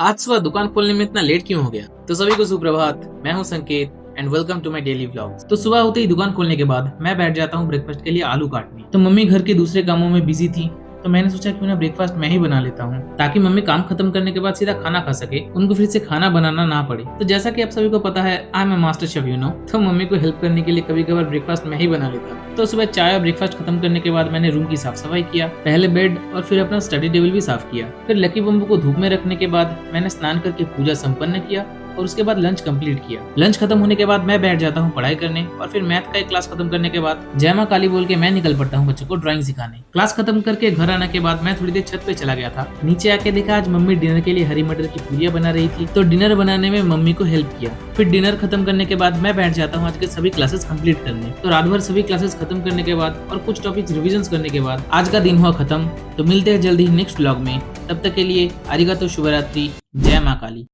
आज सुबह दुकान खोलने में इतना लेट क्यों हो गया? तो सभी को सुप्रभात, मैं हूं Sanket and welcome to my daily vlogs. तो सुबह होते ही दुकान खोलने के बाद मैं बैठ जाता हूं ब्रेकफास्ट के लिए आलू काटने। तो मम्मी घर के दूसरे कामों में बिजी थी, तो मैंने सोचा क्यों ना ब्रेकफास्ट मैं ही बना लेता हूं, ताकि मम्मी काम खत्म करने के बाद सीधा खाना खा सके, उनको फिर से खाना बनाना ना पड़े। तो जैसा कि आप सभी को पता है, I am a master chef तो मम्मी को हेल्प करने के लिए कभी कभार ब्रेकफास्ट मैं ही बना लेता हूं। तो सुबह चाय और ब्रेकफास्ट खत्म करने के बाद मैंने रूम की साफ सफाई किया, पहले बेड और फिर अपना स्टडी टेबल भी साफ किया। फिर लकी बम्बू को धूप में रखने के बाद मैंने स्नान करके पूजा संपन्न किया और उसके बाद लंच कंप्लीट किया। लंच खत्म होने के बाद मैं बैठ जाता हूँ पढ़ाई करने, और फिर मैथ का एक क्लास खत्म करने के बाद जय मां काली बोल के मैं निकल पड़ता हूँ बच्चों को ड्राइंग सिखाने। क्लास खत्म करके घर आने के बाद मैं थोड़ी देर छत पे चला गया था। नीचे आके देखा आज मम्मी डिनर के लिए हरी मटर की पूरियां बना रही थी, तो डिनर बनाने में मम्मी को हेल्प किया। फिर डिनर खत्म करने के बाद मैं बैठ जाता हूँ आज के सभी क्लासेस कंप्लीट करने। तो रात भर सभी क्लासेस खत्म करने के बाद और कुछ टॉपिक्स रिविजन करने के बाद आज का दिन हुआ खत्म। तो मिलते हैं जल्दी नेक्स्ट व्लॉग में, तब तक के लिए आरिगातो शुभरात्रि, जय मां काली।